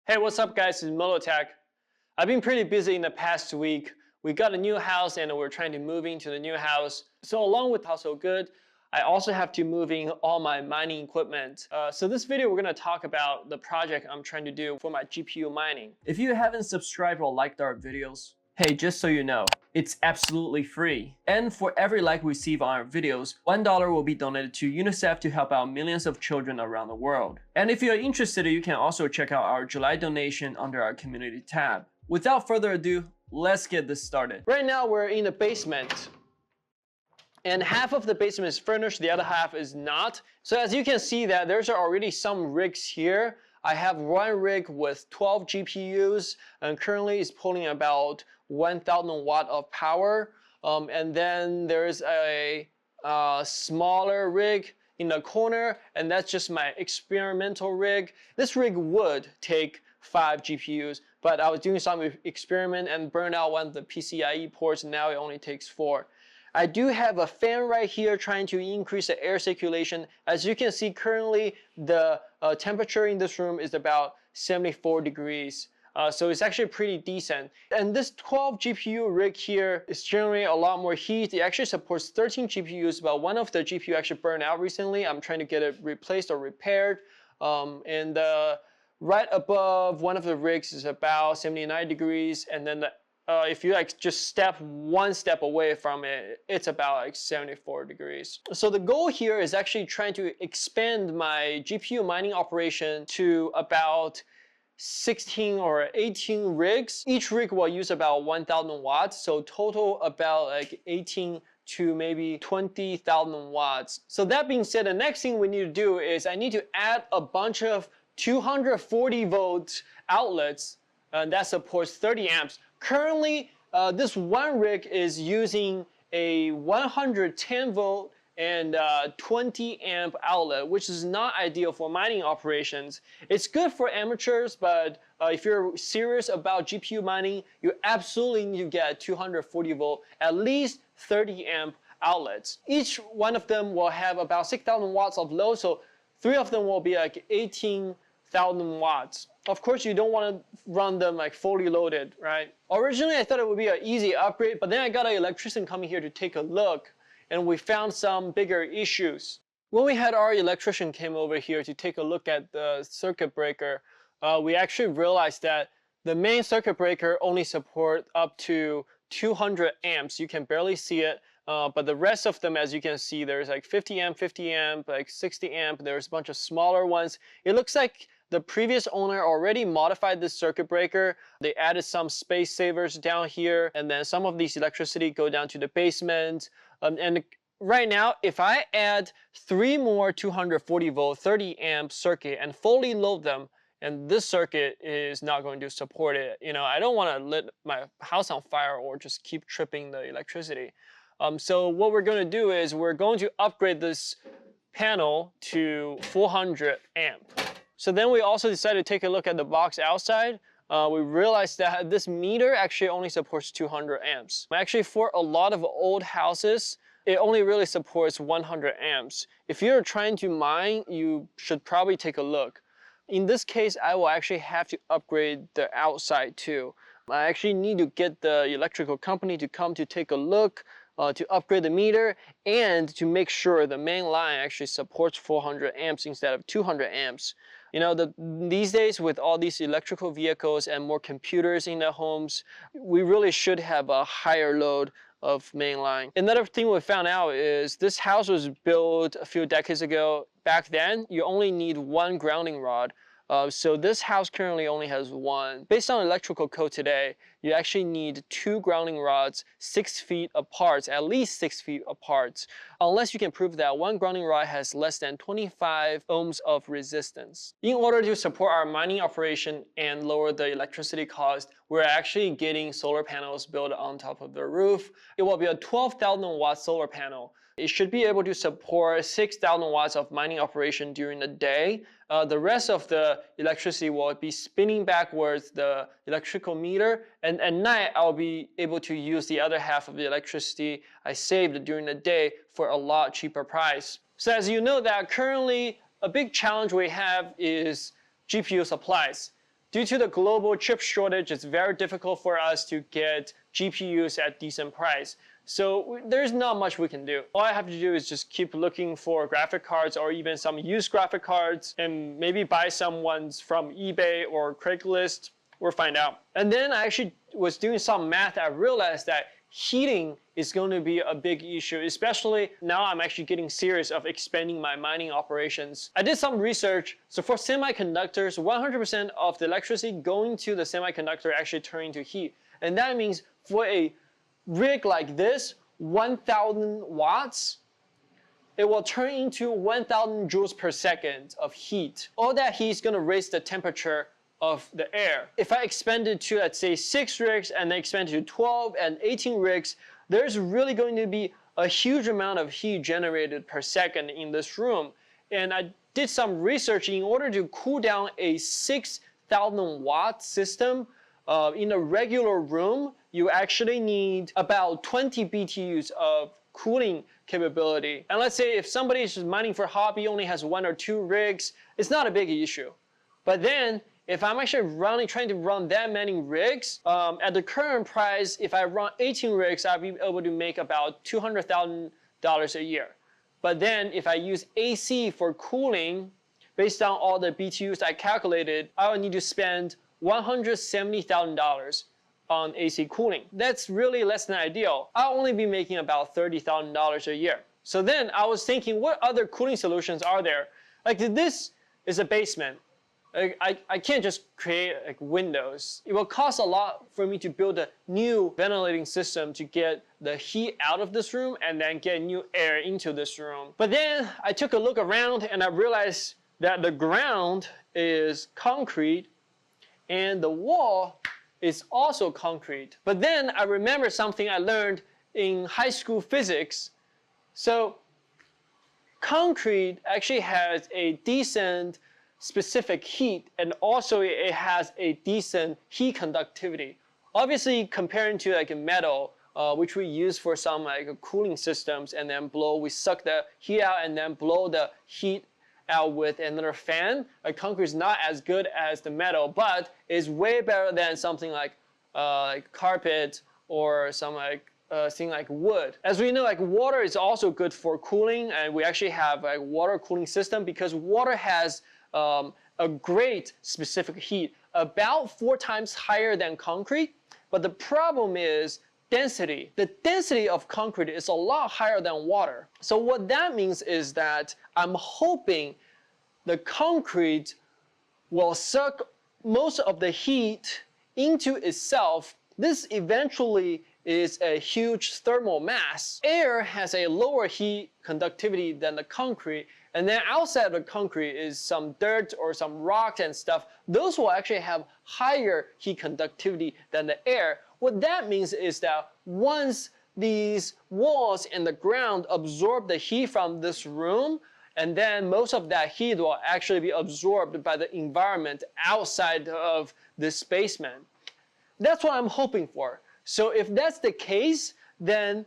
Hey, what's up guys, it's Molotech. I've been pretty busy in the past week. We got a new house and we're trying to move into the new house. So along with household good, I also have to move in all my mining equipment. So this video, we're gonna talk about the project I'm trying to do for my GPU mining. If you haven't subscribed or liked our videos, hey, just so you know, it's absolutely free. And for every like we receive on our videos, $1 will be donated to UNICEF to help out millions of children around the world. And if you're interested, you can also check out our July donation under our community tab. Without further ado, let's get this started. Right now we're in the basement. And half of the basement is furnished, the other half is not. So as you can see that there's already some rigs here. I have one rig with 12 GPUs and currently it's pulling about 1000 watt of power. And then there's a smaller rig in the corner, and that's just my experimental rig. This rig would take 5 GPUs, but I was doing some experiment and burned out one of the PCIe ports, and now it only takes 4. I do have a fan right here trying to increase the air circulation. As you can see, currently the temperature in this room is about 74 degrees. So it's actually pretty decent. And this 12 GPU rig here is generating a lot more heat. It actually supports 13 GPUs, but one of the GPU actually burned out recently. I'm trying to get it replaced or repaired. Right above one of the rigs is about 79 degrees, and then if you just step one step away from it, it's about 74 degrees. So the goal here is actually trying to expand my GPU mining operation to about 16 or 18 rigs. Each rig will use about 1000 watts, so total about 18 to maybe 20,000 watts. So that being said, the next thing we need to do is I need to add a bunch of 240 volt outlets that supports 30 amps. Currently, this one rig is using a 110 volt and 20 amp outlet, which is not ideal for mining operations. It's good for amateurs, but if you're serious about GPU mining, you absolutely need to get 240 volt, at least 30 amp outlets. Each one of them will have about 6,000 watts of load, so 3 of them will be 18,000 watts. Of course, you don't want to run them fully loaded, right? Originally, I thought it would be an easy upgrade, but then I got an electrician coming here to take a look, and we found some bigger issues. When we had our electrician came over here to take a look at the circuit breaker, we actually realized that the main circuit breaker only supports up to 200 amps. You can barely see it, but the rest of them, as you can see, there's 50 amp, 50 amp, 60 amp. There's a bunch of smaller ones. It looks like the previous owner already modified this circuit breaker. They added some space savers down here, and then some of these electricity go down to the basement. And right now, if I add 3 more 240 volt, 30 amp circuit and fully load them, and this circuit is not going to support it. You know, I don't want to lit my house on fire or just keep tripping the electricity. So what we're going to do is we're going to upgrade this panel to 400 amp. So then we also decided to take a look at the box outside. We realized that this meter actually only supports 200 amps. Actually, for a lot of old houses, it only really supports 100 amps. If you're trying to mine, you should probably take a look. In this case, I will actually have to upgrade the outside too. I actually need to get the electrical company to come to take a look, to upgrade the meter, and to make sure the main line actually supports 400 amps instead of 200 amps. You know, these days with all these electrical vehicles and more computers in the homes, we really should have a higher load of main line. Another thing we found out is this house was built a few decades ago. Back then, you only need 1 grounding rod. So this house currently only has 1. Based on electrical code today, you actually need 2 grounding rods 6 feet apart, at least 6 feet apart, unless you can prove that 1 grounding rod has less than 25 ohms of resistance. In order to support our mining operation and lower the electricity cost, we're actually getting solar panels built on top of the roof. It will be a 12,000 watt solar panel. It should be able to support 6,000 watts of mining operation during the day. The rest of the electricity will be spinning backwards the electrical meter, and at night I'll be able to use the other half of the electricity I saved during the day for a lot cheaper price. So as you know that currently a big challenge we have is GPU supplies. Due to the global chip shortage, it's very difficult for us to get GPUs at decent price. So there's not much we can do. All I have to do is just keep looking for graphic cards or even some used graphic cards and maybe buy some ones from eBay or Craigslist. We'll find out. And then I actually was doing some math. I realized that heating is going to be a big issue, especially now I'm actually getting serious of expanding my mining operations. I did some research. So for semiconductors, 100% of the electricity going to the semiconductor actually turn into heat. And that means for a rig like this, 1,000 watts, it will turn into 1,000 joules per second of heat. All that heat is going to raise the temperature of the air. If I expand it to, let's say, 6 rigs and then expand it to 12 and 18 rigs, there's really going to be a huge amount of heat generated per second in this room. And I did some research. In order to cool down a 6,000 watt system in a regular room, you actually need about 20 BTUs of cooling capability. And let's say if somebody is just mining for hobby, only has 1 or 2 rigs, it's not a big issue. But then if I'm actually trying to run that many rigs, at the current price, if I run 18 rigs, I'll be able to make about $200,000 a year. But then if I use AC for cooling, based on all the BTUs I calculated, I will need to spend $170,000 on AC cooling. That's really less than ideal. I'll only be making about $30,000 a year. So then I was thinking, what other cooling solutions are there? Like this is a basement. I can't just create like windows. It will cost a lot for me to build a new ventilating system to get the heat out of this room and then get new air into this room. But then I took a look around and I realized that the ground is concrete and the wall is also concrete. But then I remember something I learned in high school physics. So concrete actually has a decent specific heat, and also it has a decent heat conductivity. Obviously, comparing to like a metal, which we use for some like cooling systems, and then we suck the heat out and then blow the heat out with another fan. Like concrete is not as good as the metal, but is way better than something like carpet or some thing like wood. As we know, like water is also good for cooling, and we actually have a water cooling system because water has a great specific heat, about 4 times higher than concrete. But the problem is density. The density of concrete is a lot higher than water. So what that means is that I'm hoping the concrete will suck most of the heat into itself. This eventually is a huge thermal mass. Air has a lower heat conductivity than the concrete, and then outside of the concrete is some dirt or some rocks and stuff. Those will actually have higher heat conductivity than the air. What that means is that once these walls and the ground absorb the heat from this room, and then most of that heat will actually be absorbed by the environment outside of this basement. That's what I'm hoping for. So if that's the case, then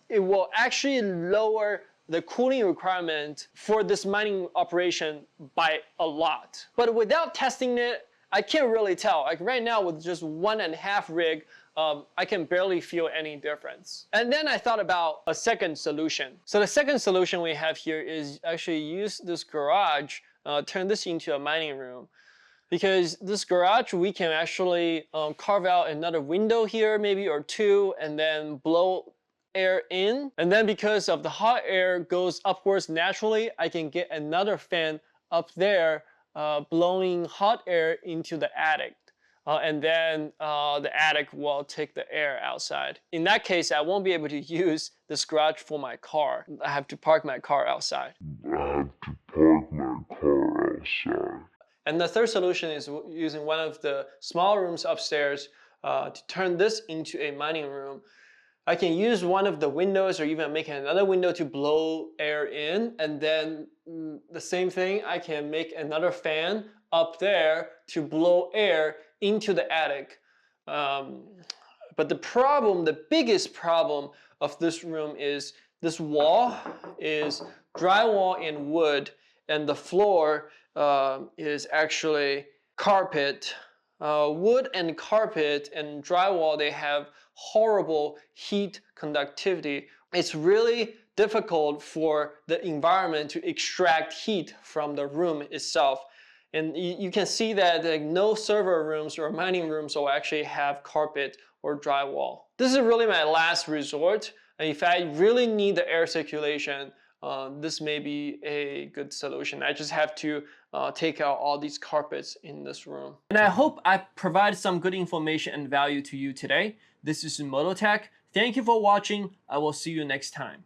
it will actually lower the cooling requirement for this mining operation by a lot. But without testing it, I can't really tell. Like right now with just 1.5 rig, I can barely feel any difference. And then I thought about a second solution. So the second solution we have here is actually use this garage, turn this into a mining room. Because this garage, we can actually carve out another window here, maybe or 2, and then blow air in. And then because of the hot air goes upwards naturally, I can get another fan up there blowing hot air into the attic. And then the attic will take the air outside. In that case, I won't be able to use this garage for my car. I have to park my car outside. And the third solution is using one of the small rooms upstairs to turn this into a mining room. I can use one of the windows or even make another window to blow air in, and then the same thing, I can make another fan up there to blow air into the attic. But the biggest problem of this room is this wall is drywall and wood, and the floor is actually carpet. Wood and carpet and drywall, they have horrible heat conductivity. It's really difficult for the environment to extract heat from the room itself. And you can see that like, no server rooms or mining rooms will actually have carpet or drywall. This is really my last resort. And if I really need the air circulation, this may be a good solution. I just have to take out all these carpets in this room. And I hope I provided some good information and value to you today. This is Mototech. Thank you for watching. I will see you next time.